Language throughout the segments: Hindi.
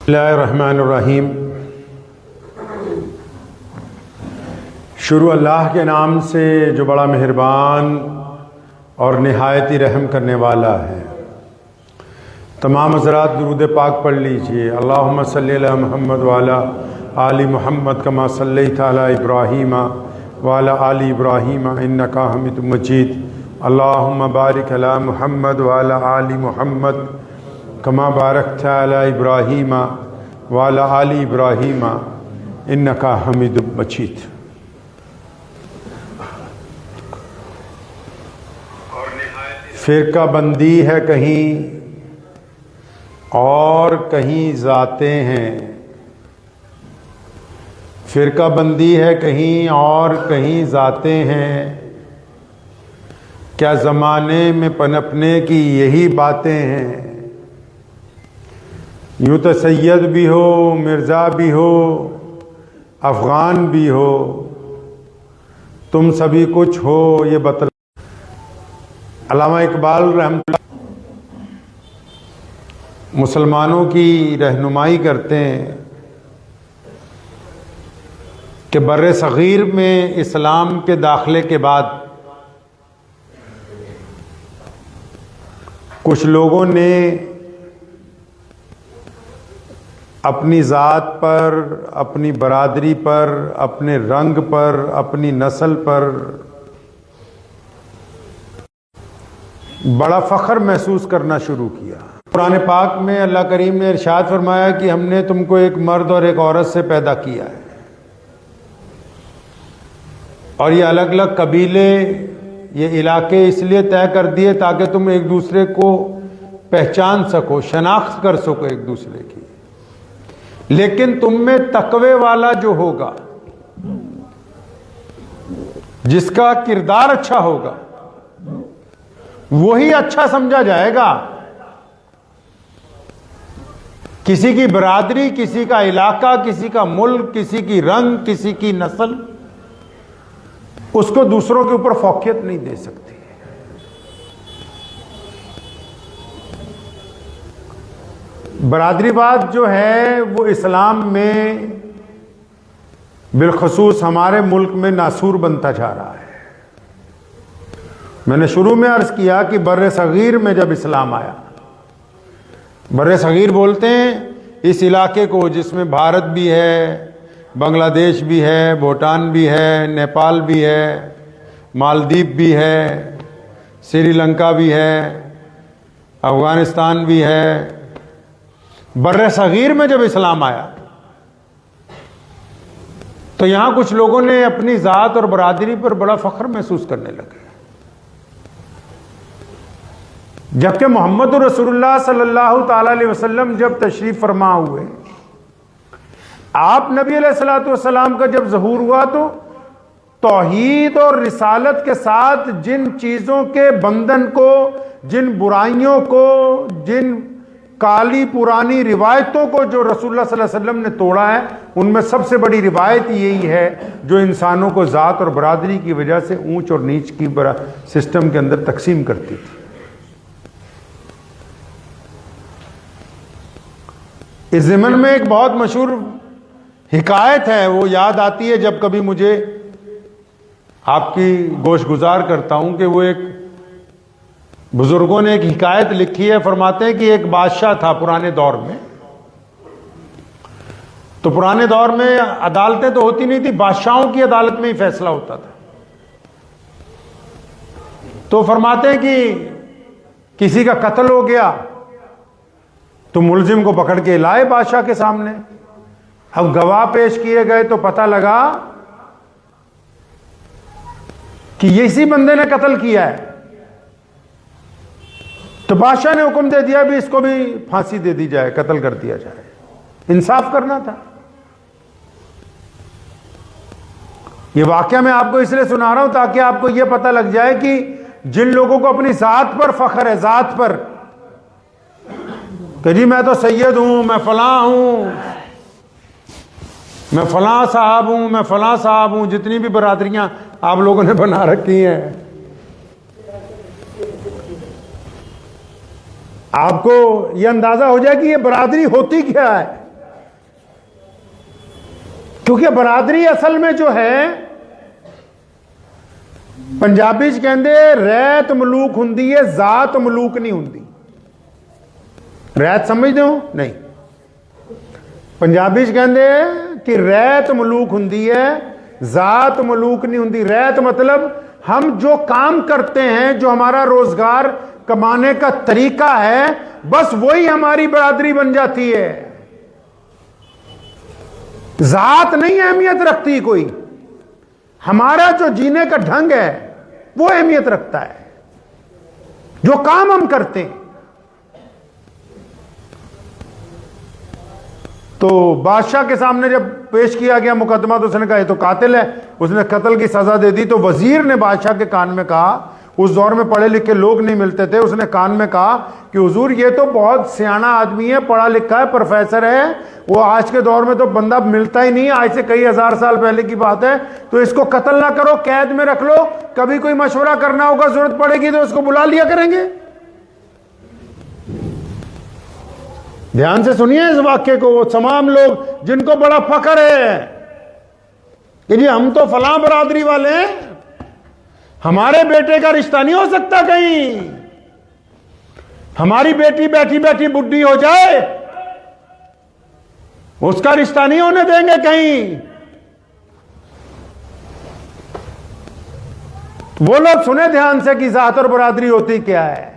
बिस्मिल्लाहिर्रहमानिर्रहीम। शुरू अल्लाह के नाम से जो बड़ा मेहरबान और निहायत ही रहम करने वाला है। तमाम हज़रात दुरूद पाक पढ़ लीजिए। अल्लाहुम्मा सल्ली अला मुहम्मद व अला आलि मुहम्मद कमा सल्लैता अला इब्राहीम व अला आलि इब्राहीम इन्नका हमीदुम मजीद। अल्लाहुम्मा बारिक अला मुहम्मद व अला आलि मुहम्मद कमा बारकता अला इब्राहीम व अला आलि इब्राहीम इन्नका हमीदुम मजीद। फ़िरका बंदी है कहीं और कहीं ज़ाते हैं, फ़िरका बंदी है कहीं और कहीं ज़ाते हैं। क्या ज़माने में पनपने की यही बातें हैं। यूँ तो सैयद भी हो, मिर्ज़ा भी हो, अफ़गान भी हो, तुम सभी कुछ हो ये बतला। अल्लामा इकबाल रहमतुल्लाह मुसलमानों की रहनुमाई करते हैं कि बर्रे सग़ीर में इस्लाम के दाखिले के बाद कुछ लोगों ने अपनी ज़ात पर, अपनी बरादरी पर, अपने रंग पर, अपनी नस्ल पर बड़ा फ़ख्र महसूस करना शुरू किया। कुरान पाक में अल्लाह करीम ने इरशाद फरमाया कि हमने तुमको एक मर्द और एक औरत से पैदा किया है और ये अलग अलग कबीले, ये इलाके इसलिए तय कर दिए ताकि तुम एक दूसरे को पहचान सको, शनाख्त कर सको एक दूसरे की। लेकिन तुम में तकवे वाला जो होगा, जिसका किरदार अच्छा होगा, वही अच्छा समझा जाएगा। किसी की बरादरी, किसी का इलाका, किसी का मुल्क, किसी की रंग, किसी की नस्ल उसको दूसरों के ऊपर फौकियत नहीं दे सकती। बरादरीवाद जो है वो इस्लाम में बिलखसूस हमारे मुल्क में नासूर बनता जा रहा है। मैंने शुरू में अर्ज़ किया कि बर्रे सग़ीर में जब इस्लाम आया, बर्रे सग़ीर बोलते हैं इस इलाके को जिसमें भारत भी है, बांग्लादेश भी है, भूटान भी है, नेपाल भी है, मालदीव भी है, श्रीलंका भी है, अफ़गानिस्तान भी है। बर्रे सग़ीर में जब इस्लाम आया तो यहाँ कुछ लोगों ने अपनी ज़ात और बरादरी पर बड़ा फ़ख्र महसूस करने लगे, जबकि मोहम्मद रसूलुल्लाह सल्लल्लाहु ताला अलैहि वसल्लम जब तशरीफ़ फरमा हुए, आप नबी अलैहिस्सलातु वस्सलाम का जब ज़हूर हुआ तो तौहीद और रिसालत के साथ जिन चीज़ों के बंधन को, जिन बुराइयों को, जिन काली पुरानी रिवायतों को जो रसूलुल्लाह सल्लल्लाहु अलैहि वसल्लम ने तोड़ा है, उनमें सबसे बड़ी रिवायत यही है जो इंसानों को ज़ात और बरादरी की वजह से ऊंच और नीच की सिस्टम के अंदर तकसीम करती थी। इस ज़मन में एक बहुत मशहूर हिकायत है, वो याद आती है जब कभी मुझे आपकी गोशगुजार करता हूं कि वो एक बुजुर्गों ने एक हिकायत लिखी है। फरमाते हैं कि एक बादशाह था पुराने दौर में। तो पुराने दौर में अदालतें तो होती नहीं थी, बादशाहों की अदालत में ही फैसला होता था। तो फरमाते हैं कि किसी का कत्ल हो गया तो मुलजिम को पकड़ के लाए बादशाह के सामने। अब गवाह पेश किए गए तो पता लगा कि ये इसी बंदे ने कत्ल किया है। तो बादशाह ने हुक्म दे दिया भी इसको भी फांसी दे दी जाए, कत्ल कर दिया जाए। इंसाफ करना था। ये वाकया मैं आपको इसलिए सुना रहा हूं ताकि आपको यह पता लग जाए कि जिन लोगों को अपनी जात पर फख्र है, जात पर, कि जी मैं तो सैयद हूं, मैं फलां हूं, मैं फलां साहब हूं, मैं फलां साहब हूं, जितनी भी बरादरियां आप लोगों ने बना रखी हैं, आपको यह अंदाजा हो जाए कि ये बरादरी होती क्या है। क्योंकि बरादरी असल में जो है, पंजाबी च कहते रैत मलूक हुंदी है, जात मलूक नहीं हुंदी। रैत समझते हो? नहीं। पंजाबी च कहते कि रैत मलूक हुंदी है, जात मलूक नहीं हुंदी। रैत मतलब हम जो काम करते हैं, जो हमारा रोजगार कमाने का तरीका है, बस वही हमारी बरादरी बन जाती है। जात नहीं अहमियत रखती कोई, हमारा जो जीने का ढंग है वो अहमियत रखता है, जो काम हम करते हैं। तो बादशाह के सामने जब पेश किया गया मुकदमा, तो उसने कहा ये तो कातिल है, उसने कत्ल की सजा दे दी। तो वजीर ने बादशाह के कान में कहा, उस दौर में पढ़े लिखे लोग नहीं मिलते थे, उसने कान में कहा कि हुजूर ये तो बहुत सियाना आदमी है, पढ़ा लिखा है, प्रोफेसर है, वो आज के दौर में तो बंदा मिलता ही नहीं है, आज से कई हजार साल पहले की बात है, तो इसको कत्ल ना करो, कैद में रख लो, कभी कोई मशवरा करना होगा, जरूरत पड़ेगी तो उसको बुला लिया करेंगे। ध्यान से सुनिए इस वाक्य को, वो तमाम लोग जिनको बड़ा फख्र है कि जी हम तो फलां बरादरी वाले हैं, हमारे बेटे का रिश्ता नहीं हो सकता कहीं, हमारी बेटी बैठी बैठी बुढ़ी हो जाए उसका रिश्ता नहीं होने देंगे कहीं। वो लोग सुने ध्यान से कि जात और बरादरी होती क्या है।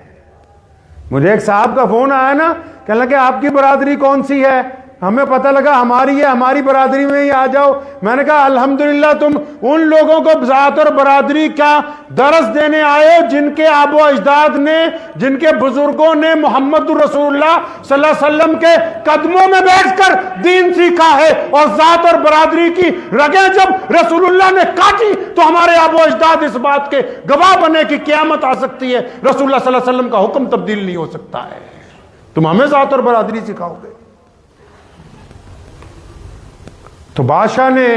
मुझे एक साहब का फोन आया ना, कहने लगे आपकी बरादरी कौन सी है? हमें पता लगा हमारी है, हमारी बरादरी में ही आ जाओ। मैंने कहा अल्हम्दुलिल्लाह तुम उन लोगों को जात और बरादरी का दरस देने आए हो जिनके आबो अजदाद ने, जिनके बुजुर्गों ने मोहम्मद रसूलुल्लाह सल्लल्लाहु अलैहि वसल्लम के कदमों में बैठकर दीन सीखा है। और जात और बरादरी की रगें जब रसूलुल्लाह ने काटी तो हमारे आबो अजदाद इस बात के गवाह बने कि क़यामत आ सकती है, रसूलुल्लाह सल्लल्लाहु अलैहि वसल्लम का हुक्म तब्दील नहीं हो सकता है। तुम हमें जात और बरादरी सिखाओगे? तो बादशाह ने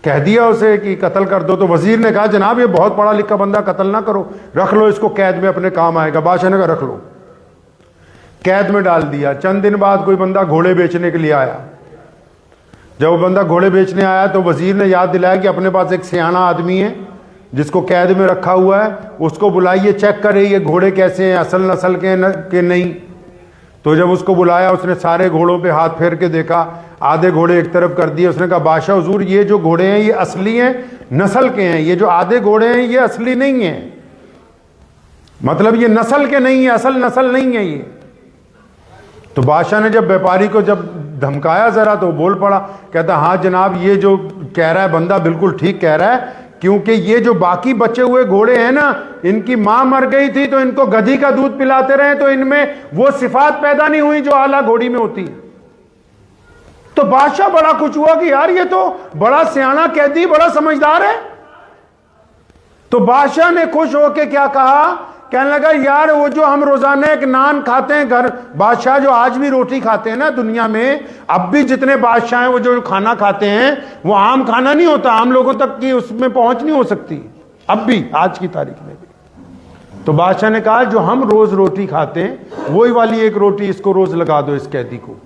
कह दिया उसे कि कत्ल कर दो। तो वजीर ने कहा जनाब ये बहुत पढ़ा लिखा बंदा, कत्ल ना करो, रख लो इसको, कैद में अपने काम आएगा। बादशाह ने कहा रख लो, कैद में डाल दिया। चंद दिन बाद कोई बंदा घोड़े बेचने के लिए आया। जब वो बंदा घोड़े बेचने आया तो वजीर ने याद दिलाया कि अपने पास एक सियाना आदमी है जिसको कैद में रखा हुआ है, उसको बुलाइए, चेक करे ये घोड़े कैसे हैं, असल नस्ल के नहीं। तो जब उसको बुलाया उसने सारे घोड़ों पे हाथ फेर के देखा, आधे घोड़े एक तरफ कर दिए। उसने कहा बादशाह हुजूर ये जो घोड़े हैं ये असली हैं, नस्ल के हैं, ये जो आधे घोड़े हैं ये असली नहीं हैं, मतलब ये नस्ल के नहीं है, असल नस्ल नहीं है ये। तो बादशाह ने जब व्यापारी को जब धमकाया जरा तो बोल पड़ा, कहता हाँ जनाब ये जो कह रहा है बंदा बिल्कुल ठीक कह रहा है, क्योंकि ये जो बाकी बचे हुए घोड़े हैं ना, इनकी मां मर गई थी तो इनको गधी का दूध पिलाते रहे तो इनमें वो सिफात पैदा नहीं हुई जो आला घोड़ी में होती है। तो बादशाह बड़ा खुश हुआ कि यार ये तो बड़ा सियाना कैदी, बड़ा समझदार है। तो बादशाह ने खुश होकर क्या कहा, कहने लगा यार वो जो हम रोजाना एक नान खाते हैं घर, बादशाह जो आज भी रोटी खाते हैं ना दुनिया में, अब भी जितने बादशाह हैं वो जो खाना खाते हैं वो आम खाना नहीं होता, आम लोगों तक की उसमें पहुंच नहीं हो सकती अब भी, आज की तारीख में भी। तो बादशाह ने कहा जो हम रोज रोटी खाते हैं वही वाली एक रोटी इसको रोज लगा दो इस कैदी को।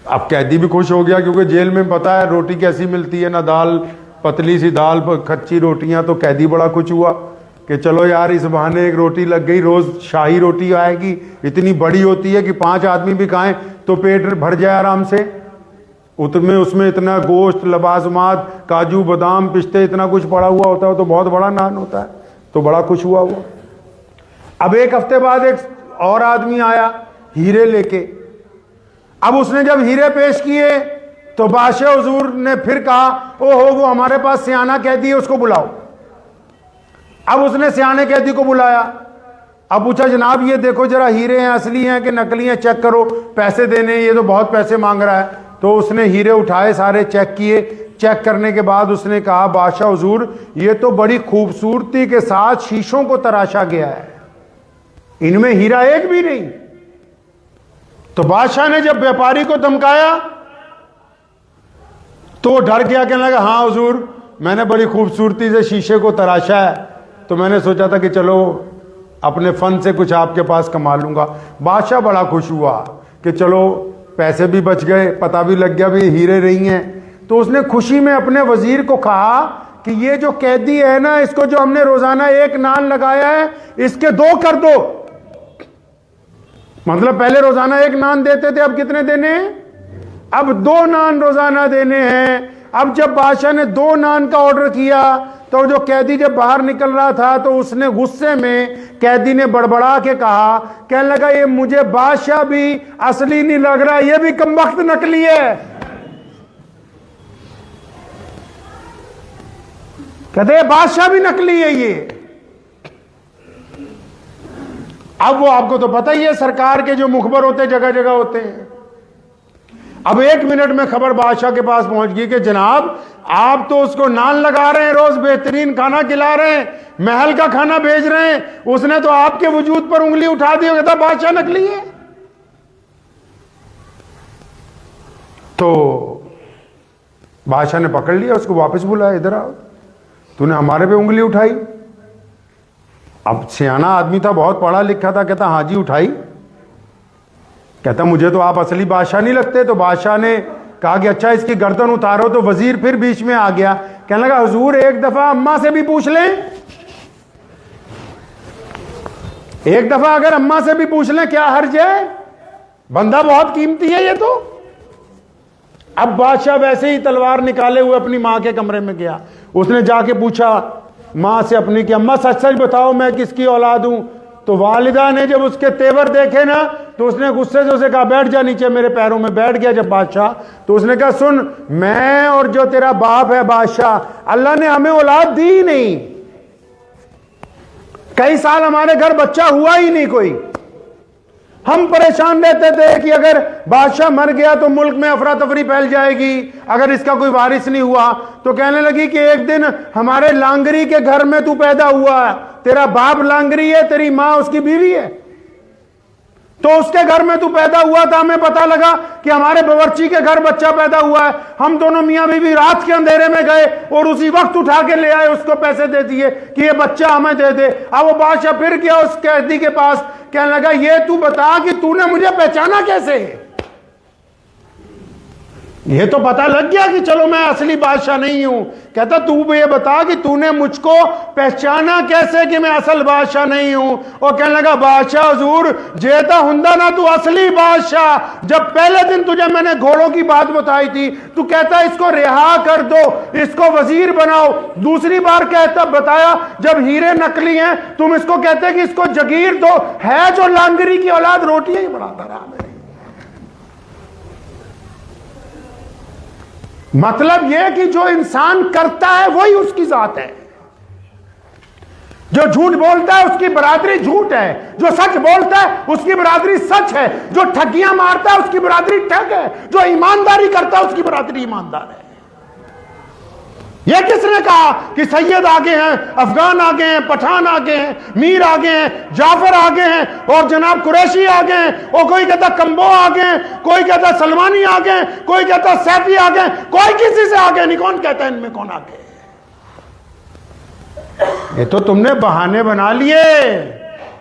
अब कैदी भी खुश हो गया क्योंकि जेल में पता है रोटी कैसी मिलती है ना, दाल, पतली सी दाल पर कच्ची रोटियां। तो कैदी बड़ा खुश हुआ कि चलो यार इस बहाने एक रोटी लग गई, रोज शाही रोटी आएगी, इतनी बड़ी होती है कि 5 आदमी भी खाएं तो पेट भर जाए आराम से। उसमें इतना गोश्त, लबाजमात, काजू बादाम पिस्ते इतना कुछ पड़ा हुआ होता है, तो बहुत बड़ा नान होता है। तो बड़ा खुश हुआ वो। अब एक हफ्ते बाद एक और आदमी आया हीरे लेके। अब उसने जब हीरे पेश किए तो बादशाह हुजूर ने फिर कहा ओहो वो हमारे पास सियाना कैदी है उसको बुलाओ। अब उसने सियाने कैदी को बुलाया। अब पूछा जनाब ये देखो जरा हीरे हैं, असली हैं कि नकली हैं, चेक करो, पैसे देने, ये तो बहुत पैसे मांग रहा है। तो उसने हीरे उठाए, सारे चेक किए। चेक करने के बाद उसने कहा बादशाह हुजूर ये तो बड़ी खूबसूरती के साथ शीशों को तराशा गया है, इनमें हीरा एक भी नहीं। तो बादशाह ने जब व्यापारी को धमकाया तो वो डर गया, कहने लगा हाँ हुजूर मैंने बड़ी खूबसूरती से शीशे को तराशा है, तो मैंने सोचा था कि चलो अपने फन से कुछ आपके पास कमा लूंगा। बादशाह बड़ा खुश हुआ कि चलो पैसे भी बच गए, पता भी लग गया भी हीरे रही हैं। तो उसने खुशी में अपने वजीर को कहा कि ये जो कैदी है ना, इसको जो हमने रोजाना 1 नान लगाया है, इसके 2 कर दो। मतलब पहले रोजाना 1 नान देते थे, अब कितने देने हैं? अब 2 नान रोजाना देने हैं। अब जब बादशाह ने 2 नान का ऑर्डर किया तो जो कैदी जब बाहर निकल रहा था तो उसने गुस्से में, कैदी ने बड़बड़ा के कहा, कहने लगा ये मुझे बादशाह भी असली नहीं लग रहा, ये भी कमबख्त नकली है। कहते हैं बादशाह भी नकली है ये। अब वो आपको तो पता ही है, सरकार के जो मुखबर होते जगह जगह होते हैं। अब 1 मिनट में खबर बादशाह के पास पहुंच गई कि जनाब आप तो उसको नान लगा रहे हैं, रोज बेहतरीन खाना खिला रहे हैं, महल का खाना भेज रहे हैं, उसने तो आपके वजूद पर उंगली उठा दी। कहता बादशाह नकली है। तो बादशाह ने पकड़ लिया, उसको वापस बुलाया, इधर आओ, तूने हमारे पे उंगली उठाई। अब सियाना आदमी था, बहुत पढ़ा लिखा था, कहता हाँ जी उठाई। कहता मुझे तो आप असली बादशाह नहीं लगते। तो बादशाह ने कहा कि अच्छा इसकी गर्दन उतारो। तो वजीर फिर बीच में आ गया, कहने लगा हुजूर एक दफा अम्मा से भी पूछ लें, एक दफा अगर अम्मा से भी पूछ लें, क्या हर्ज है? बंदा बहुत कीमती है ये तो। अब बादशाह वैसे ही तलवार निकाले हुए अपनी मां के कमरे में गया। उसने जाके पूछा मां से अपनी कि अम्मा सच सच बताओ मैं किसकी औलाद हूं? तो वालिदा ने जब उसके तेवर देखे ना तो उसने गुस्से से उसे कहा बैठ जा नीचे मेरे पैरों में। बैठ गया जब बादशाह, तो उसने कहा सुन, मैं और जो तेरा बाप है बादशाह, अल्लाह ने हमें औलाद दी ही नहीं। कई साल हमारे घर बच्चा हुआ ही नहीं कोई। हम परेशान रहते थे कि अगर बादशाह मर गया तो मुल्क में अफरा तफरी फैल जाएगी, अगर इसका कोई वारिस नहीं हुआ। तो कहने लगी कि एक दिन हमारे लांगरी के घर में तू पैदा हुआ, तेरा बाप लांगरी है, तेरी मां उसकी बीवी है, तो उसके घर में तू पैदा हुआ था। हमें पता लगा कि हमारे बावर्ची के घर बच्चा पैदा हुआ है। हम दोनों मियां बीवी रात के अंधेरे में गए और उसी वक्त उठा के ले आए, उसको पैसे दे दिए कि ये बच्चा हमें दे दे। अब वो बादशाह फिर गया उस कैदी के पास, कहने लगा ये तू बता कि तूने मुझे पहचाना कैसे? ये तो पता लग गया कि चलो मैं असली बादशाह नहीं हूं। कहता तू ये बता कि तूने मुझको पहचाना कैसे कि मैं असल बादशाह नहीं हूं? और कहने लगा बादशाह हुजूर जेता हुंदा ना तू असली बादशाह। जब पहले दिन तुझे मैंने घोड़ों की बात बताई थी, तू कहता इसको रिहा कर दो, इसको वजीर बनाओ। दूसरी बार कहता बताया जब हीरे नकली हैं, तुम इसको कहते कि इसको जगीर दो। है जो लांगरी की औलाद, रोटियां ही बनाता रहा। मतलब यह कि जो इंसान करता है वही उसकी जात है। जो झूठ बोलता है उसकी बरादरी झूठ है, जो सच बोलता है उसकी बरादरी सच है, जो ठगियां मारता है उसकी बरादरी ठग है, जो ईमानदारी करता है उसकी बरादरी ईमानदार है। यह किसने कहा कि सैयद आगे हैं, अफगान आगे हैं, पठान आगे हैं, मीर आगे हैं, जाफर आगे हैं और जनाब कुरैशी आगे हैं, और कोई कहता कंबो आगे हैं, कोई कहता सलमानी आगे हैं, कोई कहता सैफी आगे हैं, कोई किसी से आगे नहीं। कौन कहता है इनमें कौन आगे? ये तो तुमने बहाने बना लिए।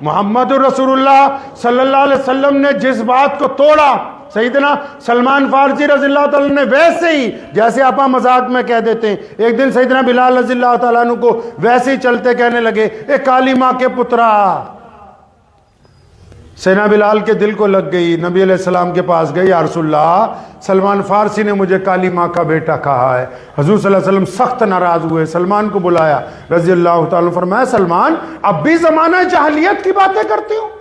मोहम्मद रसूलुल्लाह सल्लल्लाहु अलैहि वसल्लम ने जिस बात को तोड़ा, सैयदना सलमान फारसी रज़ियल्लाहु ताला ने वैसे ही, जैसे आप मजाक में कह देते हैं, एक दिन सैयदना बिलाल रज़ियल्लाहु ताला अन्हु को वैसे ही चलते कहने लगे ए काली माँ के पुत्रा। सैयदना बिलाल के दिल को लग गई, नबी अलैहिस्सलाम के पास गई, या रसूलल्लाह सलमान फारसी ने मुझे काली माँ का बेटा कहा है। हुजूर सल्लल्लाहु अलैहि वसल्लम सख्त नाराज हुए, सलमान को बुलाया रज़ियल्लाहु ताला, फरमाया सलमान अब भी जमाना जahलियत की बातें करते हो,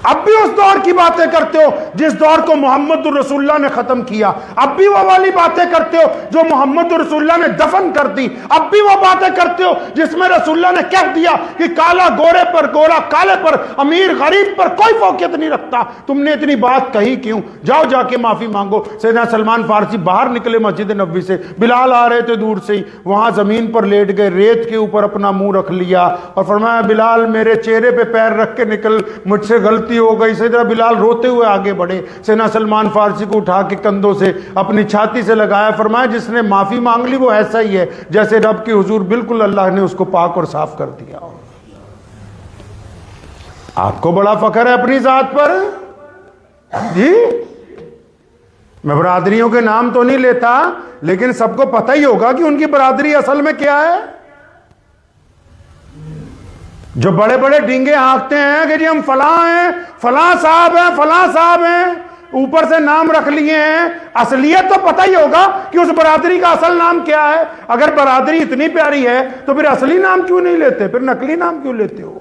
अब भी उस दौर की बातें करते हो जिस दौर को मोहम्मद रसूलुल्लाह ने खत्म किया, अब भी वो वाली बातें करते हो जो मोहम्मद रसूलुल्लाह ने दफन कर दी, अब भी वो बातें करते हो जिसमें रसूलुल्लाह ने कह दिया कि काला गोरे पर, गोरा काले पर, अमीर गरीब पर कोई फौकियत नहीं रखता। तुमने इतनी बात कही क्यों? जाओ जाके माफी मांगो। सैयदना सलमान फारसी बाहर निकले मस्जिद नबवी से, बिलाल आ रहे थे दूर से ही, वहां जमीन पर लेट गए, रेत के ऊपर अपना मुंह रख लिया और फरमाया बिलाल मेरे चेहरे पे पैर रख के निकल, मुझसे गलती हो गई। सैयदना बिलाल रोते हुए आगे बढ़े, सैयदना सलमान फारसी को उठा के कंधों से अपनी छाती से लगाया, फरमाया जिसने माफी मांग ली वो ऐसा ही है जैसे रब की हुजूर बिल्कुल अल्लाह ने उसको पाक और साफ कर दिया। आपको बड़ा फख्र है अपनी जात पर? जी, मैं बरादरियों के नाम तो नहीं लेता, लेकिन सबको पता ही होगा कि उनकी बरादरी असल में क्या है। जो बड़े बड़े डींगे हाँकते हैं कि जी हम फलां हैं, फलां साहब हैं, फलां साहब हैं, ऊपर से नाम रख लिए हैं, असलियत तो पता ही होगा कि उस बरादरी का असल नाम क्या है। अगर बरादरी इतनी प्यारी है तो फिर असली नाम क्यों नहीं लेते, फिर नकली नाम क्यों लेते हो?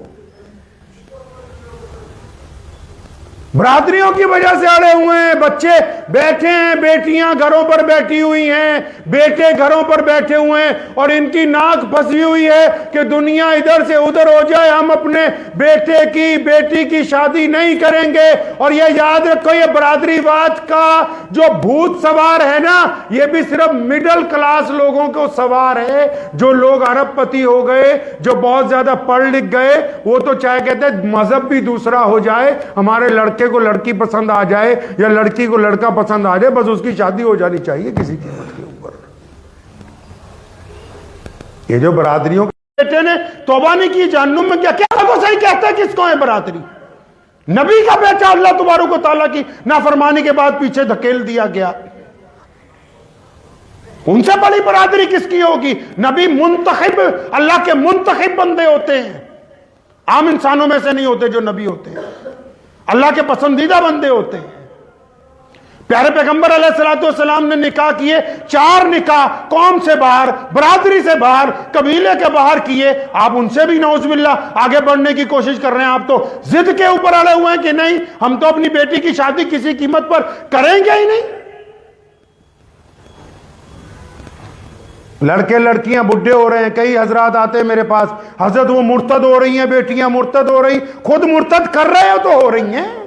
बरादरियों की वजह से अड़े हुए हैं, बच्चे बैठे हैं, बेटियां घरों पर बैठी हुई हैं, बेटे घरों पर बैठे हुए हैं, और इनकी नाक फंसी हुई है कि दुनिया इधर से उधर हो जाए, हम अपने बेटे की बेटी की शादी नहीं करेंगे। और ये याद रखो, ये बरादरीवाद का जो भूत सवार है ना, ये भी सिर्फ मिडिल क्लास लोगों को सवार है। जो लोग अरबपति हो गए, जो बहुत ज्यादा पढ़ लिख गए, वो तो चाहे कहते हैं मजहब भी दूसरा हो जाए, हमारे लड़के को लड़की पसंद आ जाए या लड़की को लड़का पसंद आ जाए, बस उसकी शादी हो जानी चाहिए किसी कीमत के ऊपर। ये जो बरादरियों के बेटे ने तौबा नहीं की, जहन्नुम में क्या क्या को सही कहता है किसको है बरादरी? नबी का बेटा अल्लाह तबारक व तआला की नाफरमानी के बाद पीछे धकेल दिया गया, उनसे बड़ी बरादरी किसकी होगी? नबी मुंतखिब, अल्लाह के मुंतखिब बंदे होते हैं, आम इंसानों में से नहीं होते जो नबी होते हैं, अल्लाह के पसंदीदा बंदे होते हैं। प्यारे पैगंबर अलैहिस्सलाम ने निकाह किए, 4 निकाह कौम से बाहर, बरादरी से बाहर, कबीले के बाहर किए। आप उनसे भी नौजुबिल्लाह आगे बढ़ने की कोशिश कर रहे हैं। आप तो जिद के ऊपर अड़े हुए हैं कि नहीं, हम तो अपनी बेटी की शादी किसी कीमत पर करेंगे ही नहीं। लड़के लड़कियां बुढ़े हो रहे हैं, कई हजरात आते हैं मेरे पास, हजरत वो मुर्तद हो रही हैं, बेटियां मुर्तद हो रही, खुद मुर्तद कर रहे हो तो हो रही हैं।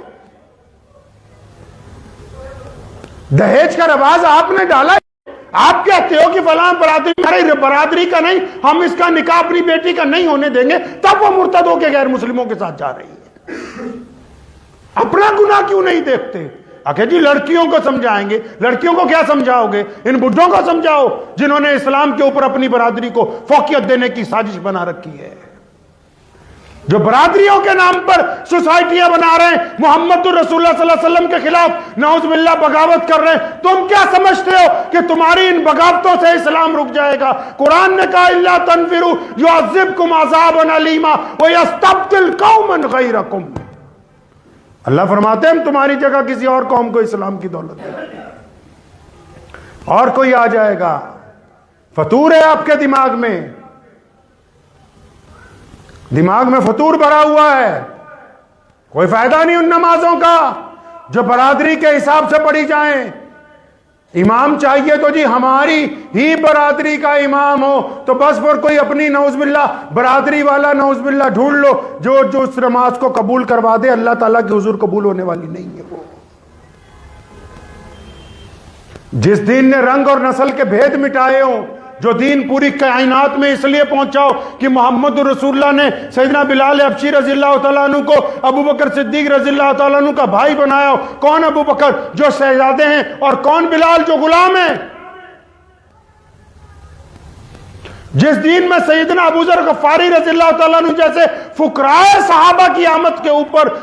दहेज का रवाज आपने डाला, आप कहते हो कि फलां बरादरी का नहीं, हम इसका निकाह अपनी बेटी का नहीं होने देंगे, तब वो मुर्तद होकर गैर मुस्लिमों के साथ जा रही है। अपना गुनाह क्यों नहीं देखते? आखिर जी लड़कियों को समझाएंगे, लड़कियों को क्या समझाओगे? इन बुढ़ों को समझाओ जिन्होंने इस्लाम के ऊपर अपनी बरादरी को फौकियत देने की साजिश बना रखी है, जो बरादरियों के नाम पर सोसाइटियां बना रहे हैं, मोहम्मद रसूलुल्लाह सल्लल्लाहु अलैहि वसल्लम के खिलाफ नौजुबिल्लाह बगावत कर रहे हैं। तुम क्या समझते हो कि तुम्हारी इन बगावतों से इस्लाम रुक जाएगा? कुरान ने कहा इल्ला तनफिरू युअज़्ज़िबकुम अज़ाबन अलीमा व यस्तब्दिल कौमन गैरकुम। अल्लाह फरमाते हैं तुम्हारी जगह किसी और कौम को इस्लाम की दौलत देंगे, और कोई आ जाएगा। फतूर है आपके दिमाग में, दिमाग में फतूर भरा हुआ है, कोई फायदा नहीं उन नमाजों का जो बरादरी के हिसाब से पढ़ी जाएं। इमाम चाहिए तो जी हमारी ही बरादरी का इमाम हो, तो बस फिर कोई अपनी नौजुबिल्लाह बरादरी वाला नौजुबिल्लाह ढूंढ लो जो जो उस नमाज को कबूल करवा दे। अल्लाह ताला की हुजूर कबूल होने वाली नहीं है वो। जिस दीन ने रंग और नस्ल के भेद मिटाए हो, जो दीन पूरी कायनात में इसलिए पहुंचाओ कि मोहम्मद रसूलुल्लाह ने सैयदना बिलाल हबशी रज़ियल्लाहु तआला अन्हु को अबू बकर सिद्दीक रज़ियल्लाहु तआला अन्हु का भाई बनाया हो। कौन अबू बकर जो शहजादे हैं, और कौन बिलाल जो गुलाम है? जिस दीन में सैयदना अबू ज़र गफ़ारी रज़ियल्लाहु तआला अन्हु जैसे फुकराए सहाबा की आमद के ऊपर,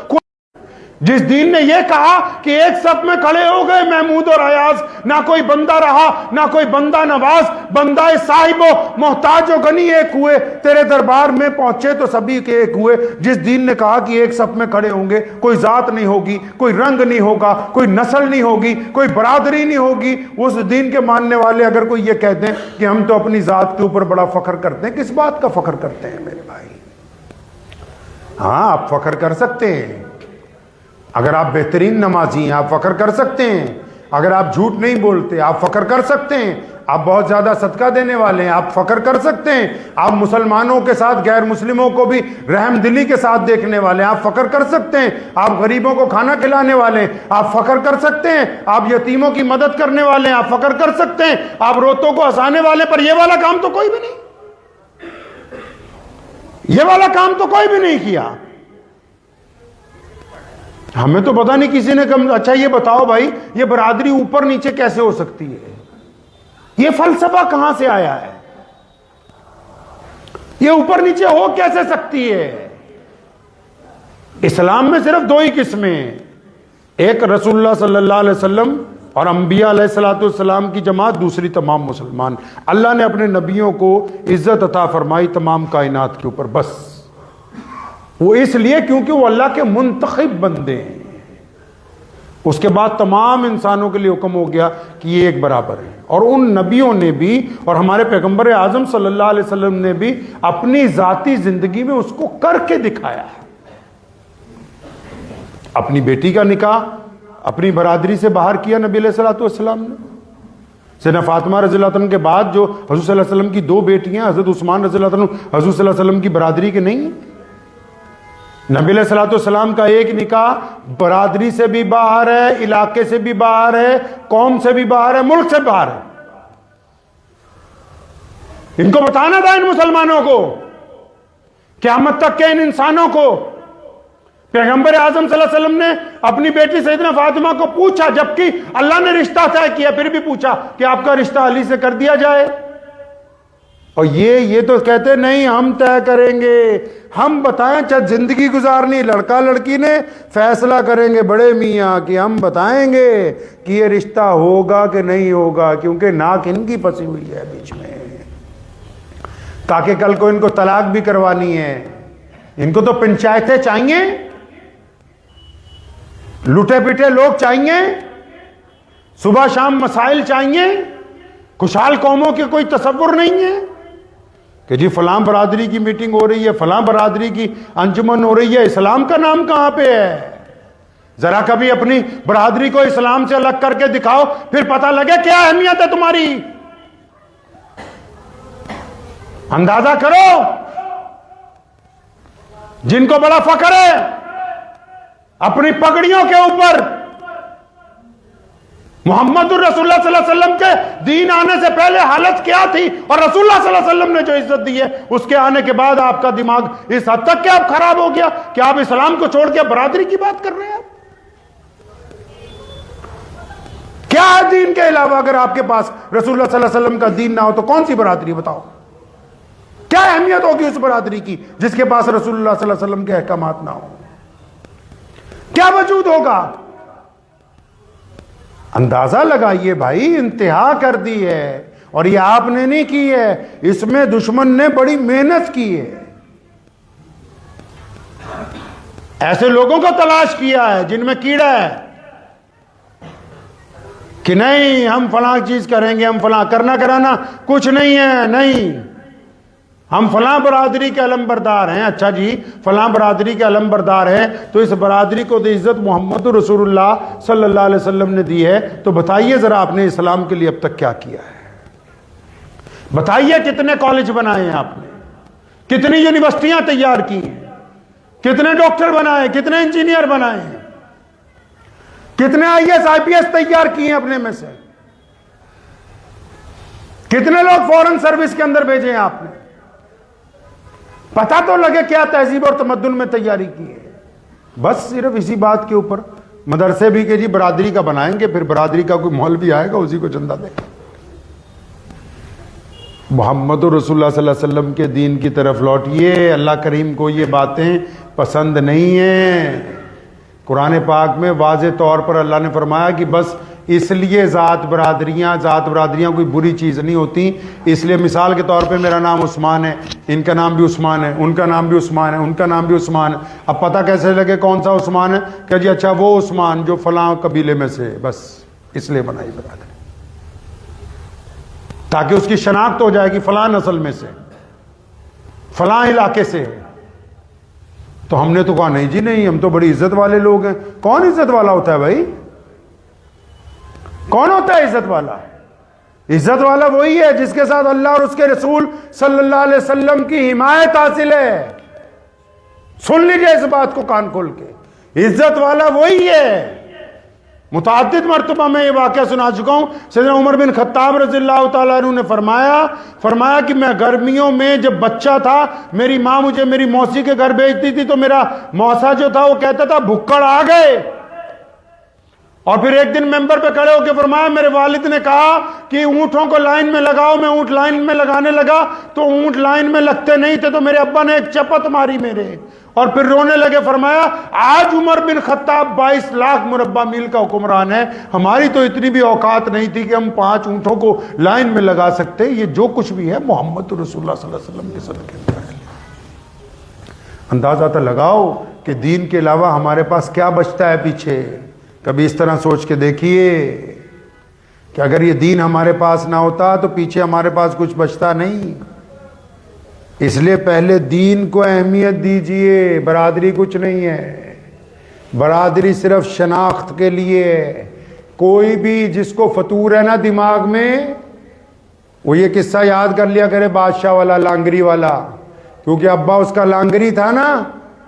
जिस दीन ने यह कहा कि एक सफ में खड़े हो गए महमूद और अयाज, ना कोई बंदा रहा ना कोई बंदा नवाज, बंदा साहिबो मोहताज और गनी एक हुए, तेरे दरबार में पहुंचे तो सभी के एक हुए। जिस दीन ने कहा कि एक सफ में खड़े होंगे, कोई जात नहीं होगी, कोई रंग नहीं होगा, कोई नस्ल नहीं होगी, कोई बरादरी नहीं होगी, उस दीन के मानने वाले अगर कोई ये कहते हैं कि हम तो अपनी जात के ऊपर बड़ा फख्र करते हैं, किस बात का फख्र करते हैं मेरे भाई? हाँ, आप फख्र कर सकते हैं, अगर आप बेहतरीन नमाजी हैं आप फख्र कर सकते हैं, अगर आप झूठ नहीं बोलते आप फख्र कर सकते हैं, आप बहुत ज़्यादा सदका देने वाले हैं आप फख्र कर सकते हैं, आप मुसलमानों के साथ गैर मुस्लिमों को भी रहम दिली के साथ देखने वाले हैं आप फख्र कर सकते हैं, आप गरीबों को खाना खिलाने वाले हैं आप फख्र कर सकते हैं, आप यतीमों की मदद करने वाले हैं आप फख्र कर सकते हैं, आप रोतों को हंसाने वाले, पर यह वाला काम तो कोई भी नहीं, यह वाला काम तो कोई भी नहीं किया। हमें तो पता नहीं किसी ने कम। अच्छा ये बताओ भाई, ये बरादरी ऊपर नीचे कैसे हो सकती है? ये फलसफा कहां से आया है? ये ऊपर नीचे हो कैसे सकती है? इस्लाम में सिर्फ 2 ही किस्में हैं, एक रसूलुल्लाह सल्लल्लाहु अलैहि वसल्लम और अंबिया अलैहिस्सलाम की जमात, दूसरी तमाम मुसलमान। अल्लाह ने अपने नबियों को इज्जत अता फरमाई तमाम कायनात के ऊपर, बस वो इसलिए क्योंकि वो अल्लाह के मुंतखब बंदे हैं। उसके बाद तमाम इंसानों के लिए हुक्म हो गया कि ये एक बराबर है। और उन नबियों ने भी और हमारे पैगंबर आजम सल्लल्लाहु अलैहि वसल्लम ने भी अपनी जाती जिंदगी में उसको करके दिखाया। अपनी बेटी का निकाह अपनी बरादरी से बाहर किया नबी अलैहिस्सलातु वस्सलाम ने। सैयदना फातिमा रज़ियल्लाहु अन्हा के बाद जो हुज़ूर सल्लल्लाहु अलैहि वसल्लम की दो बेटियां, हज़रत उस्मान रज़ियल्लाहु अन्हु हुज़ूर सल्लल्लाहु अलैहि वसल्लम की बरादरी के नहीं। नबी अलैहिस्सलातु वस्सलाम का एक निकाह बरादरी से भी बाहर है, इलाके से भी बाहर है, कौम से भी बाहर है, मुल्क से बाहर है। इनको बताना था इन मुसलमानों को, क़यामत तक के इन इंसानों को। पैगंबर आजम सल्लल्लाहु अलैहि वसल्लम ने अपनी बेटी सैयदना फातिमा को पूछा, जबकि अल्लाह ने रिश्ता तय किया, फिर भी पूछा कि आपका रिश्ता अली से कर दिया जाए। और ये तो कहते नहीं हम तय करेंगे, हम बताएं, चाहे जिंदगी गुजारनी लड़का लड़की ने फैसला करेंगे बड़े मियाँ कि हम बताएंगे कि ये रिश्ता होगा कि नहीं होगा, क्योंकि नाक इनकी फंसी हुई है बीच में, ताकि कल को इनको तलाक भी करवानी है। इनको तो पंचायतें चाहिए, लुटे पिटे लोग चाहिए, सुबह शाम मसाइल चाहिए। खुशहाल कौमों के कोई तसव्वुर नहीं है कि जी फलां बरादरी की मीटिंग हो रही है, फलां बरादरी की अंजुमन हो रही है। इस्लाम का नाम कहां पे है? जरा कभी अपनी बरादरी को इस्लाम से अलग करके दिखाओ, फिर पता लगे क्या अहमियत है तुम्हारी। अंदाजा करो। जिनको बड़ा फख्र है अपनी पगड़ियों के ऊपर, मोहम्मदुर रसूलुल्लाह सल्लल्लाहु अलैहि वसल्लम के दीन आने से पहले हालत क्या थी, और रसूलुल्लाह सल्लल्लाहु अलैहि वसल्लम ने जो इज्जत दी है उसके आने के बाद आपका दिमाग इस हद तक क्या खराब हो गया कि आप इस्लाम को छोड़ के बरादरी की बात कर रहे हैं। क्या है दीन के अलावा? अगर आपके पास रसूलुल्लाह सल्लल्लाहु अलैहि वसल्लम का दीन ना हो तो कौन सी बरादरी? बताओ क्या अहमियत होगी उस बरादरी की जिसके पास रसूलुल्लाह सल्लल्लाहु अलैहि वसल्लम के अहकामात ना हो? क्या वजूद होगा? अंदाजा लगाइए भाई, इंतहा कर दी है। और ये आपने नहीं की है, इसमें दुश्मन ने बड़ी मेहनत की है। ऐसे लोगों को तलाश किया है जिनमें कीड़ा है कि नहीं हम फलां चीज करेंगे, हम फलां करना कराना कुछ नहीं है, नहीं हम फलां बरादरी के अलमबरदार हैं। अच्छा जी, फलां बरादरी के अलमबरदार हैं तो इस बरादरी को तो इज्जत मोहम्मद रसूलुल्लाह सल्लल्लाहु अलैहि वसल्लम ने दी है। तो बताइए जरा आपने इस्लाम के लिए अब तक क्या किया है? बताइए कितने कॉलेज बनाए हैं आपने, कितनी यूनिवर्सिटियां तैयार की हैं, कितने डॉक्टर बनाए, कितने इंजीनियर बनाए हैं, कितने IAS IPS तैयार किए हैं अपने में से, कितने लोग फॉरेन सर्विस के अंदर भेजे हैं आपने? पता तो लगे क्या तहजीब और तमद्दुन में तैयारी की है। बस सिर्फ इसी बात के ऊपर मदरसे भी के जी बरादरी का बनाएंगे, फिर बरादरी का कोई मौलवी आएगा उसी को चंदा देगा। मोहम्मद रसूलुल्लाह सल्लल्लाहु अलैहि वसल्लम के दीन की तरफ लौटिए। अल्लाह करीम को ये बातें पसंद नहीं है। कुरान पाक में वाज़े तौर पर अल्लाह ने फरमाया कि बस इसलिए ज़ात बरादरियाँ कोई बुरी चीज़ नहीं होती। इसलिए मिसाल के तौर पे मेरा नाम उस्मान है, इनका नाम भी उस्मान है, उनका नाम भी उस्मान है, उनका नाम भी उस्मान है। अब पता कैसे लगे कौन सा उस्मान है? क्या जी अच्छा वो उस्मान जो फलां कबीले में से, बस इसलिए बनाई बरादरी, ताकि उसकी शनाख्त हो जाए कि फलां नस्ल में से, फलां इलाके से। तो हमने तो कहा नहीं जी नहीं, हम तो बड़ी इज्जत वाले लोग हैं। कौन इज्जत वाला होता है भाई? कौन होता है इज्जत वाला? इज्जत वाला वही है जिसके साथ अल्लाह और उसके रसूल सल्लल्लाहु अलैहि वसल्लम की हिमायत हासिल है। सुन लीजिए इस बात को कान खोल के, इज्जत वाला वही है। मुताद्दिद मर्तबा में ये वाक़या सुना चुका हूं। सैयदना उमर बिन खत्ताब रज़ियल्लाहु ताला अन्हु ने फरमाया कि मैं गर्मियों में जब बच्चा था, मेरी माँ मुझे मेरी मौसी के घर भेजती थी, तो मेरा मौसा जो था वो कहता था भुक्कड़ आ गए। और फिर एक दिन मेंबर पे खड़े होकर फरमाया, मेरे वालिद ने कहा कि ऊंटों को लाइन में लगाओ, मैं ऊंट लाइन में लगाने लगा तो ऊंट लाइन में लगते नहीं थे, तो मेरे अब्बा ने एक चपत मारी मेरे, और फिर रोने लगे। फरमाया, आज उमर बिन खत्ताब 22 लाख मुरब्बा मील का हुक्मरान है, हमारी तो इतनी भी औकात नहीं थी कि हम 5 ऊंटों को लाइन में लगा सकते। ये जो कुछ भी है मोहम्मद रसूलुल्लाह सल्लल्लाहु अलैहि वसल्लम के सदके। अंदाजा तो लगाओ कि दीन के अलावा हमारे पास क्या बचता है पीछे। कभी इस तरह सोच के देखिए कि अगर ये दीन हमारे पास ना होता तो पीछे हमारे पास कुछ बचता नहीं। इसलिए पहले दीन को अहमियत दीजिए। बरादरी कुछ नहीं है, बरादरी सिर्फ शनाख्त के लिए है। कोई भी जिसको फतूर है ना दिमाग में, वो ये किस्सा याद कर लिया करे बादशाह वाला, लांगरी वाला, क्योंकि अब्बा उसका लांगरी था ना,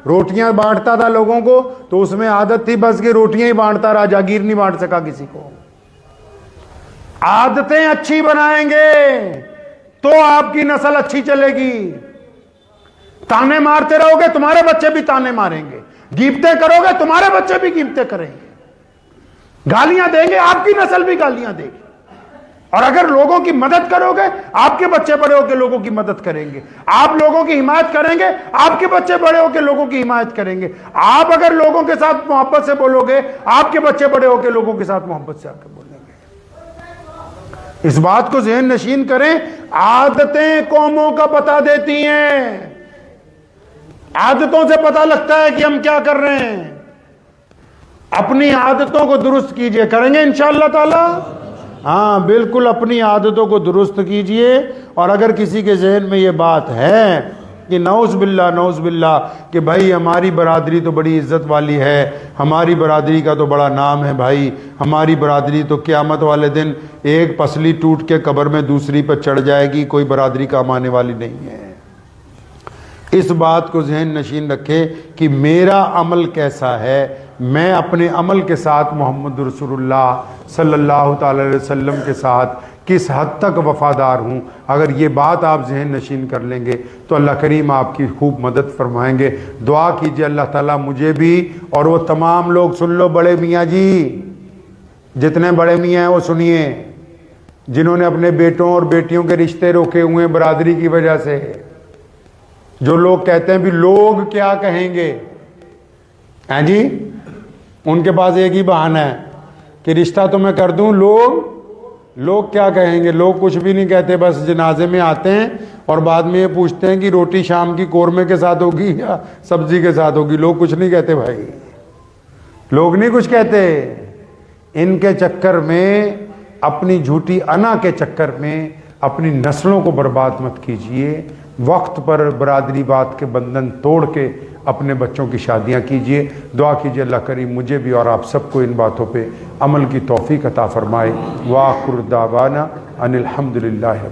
रोटियां बांटता था लोगों को, तो उसमें आदत थी बस कि रोटियां ही बांटता रहा, जागीर नहीं बांट सका किसी को। आदतें अच्छी बनाएंगे तो आपकी नस्ल अच्छी चलेगी। ताने मारते रहोगे तुम्हारे बच्चे भी ताने मारेंगे, गिफ्टें करोगे तुम्हारे बच्चे भी गिफ्टें करेंगे, गालियां देंगे आपकी नस्ल भी गालियां देगी। और अगर लोगों की मदद करोगे आपके बच्चे बड़े होकर लोगों की मदद करेंगे, आप लोगों की हिमायत करेंगे आपके बच्चे बड़े होकर लोगों की हिमायत करेंगे। आप अगर लोगों के साथ मोहब्बत से बोलोगे आपके बच्चे बड़े होकर लोगों के साथ मोहब्बत से आकर बोलेंगे। इस बात को ज़हन नशीन करें। आदतें कौमों का पता देती हैं, आदतों से पता लगता है कि हम क्या कर रहे हैं। अपनी आदतों को दुरुस्त कीजिए, करेंगे इंशाअल्लाह ताला। हाँ बिल्कुल, अपनी आदतों को दुरुस्त कीजिए। और अगर किसी के जहन में ये बात है कि नौज़ बिल्लाह कि भाई हमारी बरादरी तो बड़ी इज्जत वाली है, हमारी बरादरी का तो बड़ा नाम है भाई, हमारी बरादरी तो क़यामत वाले दिन एक पसली टूट के कब्र में दूसरी पर चढ़ जाएगी, कोई बरादरी काम आने वाली नहीं है। इस बात को जहन नशीन रखें कि मेरा अमल कैसा है, मैं अपने अमल के साथ मोहम्मद रसूलुल्लाह सल्लल्लाहु अलैहि वसल्लम के साथ किस हद तक वफ़ादार हूँ। अगर ये बात आप जहन नशीन कर लेंगे तो अल्लाह करीम आपकी खूब मदद फरमाएंगे। दुआ कीजिए अल्लाह ताला मुझे भी और वो तमाम लोग, सुन लो बड़े मियाँ जी, जितने बड़े मियाँ हैं वो सुनिए, जिन्होंने अपने बेटों और बेटियों के रिश्ते रोके हुए हैं बरादरी की वजह से। जो लोग कहते हैं भी लोग क्या कहेंगे, हैं जी, उनके पास एक ही बहाना है कि रिश्ता तो मैं कर दूं, लोग क्या कहेंगे। लोग कुछ भी नहीं कहते, बस जनाजे में आते हैं और बाद में ये पूछते हैं कि रोटी शाम की कोरमे के साथ होगी या सब्जी के साथ होगी। लोग कुछ नहीं कहते भाई, लोग नहीं कुछ कहते। इनके चक्कर में, अपनी झूठी अना के चक्कर में अपनी नस्लों को बर्बाद मत कीजिए। वक्त पर बरादरी बात के बंधन तोड़ के अपने बच्चों की शादियां कीजिए। दुआ कीजिए अल्लाह करीम मुझे भी और आप सबको इन बातों पे अमल की तौफीक अता फरमाए। वाखिर दावाना अनिल हम्दुलिल्लाह।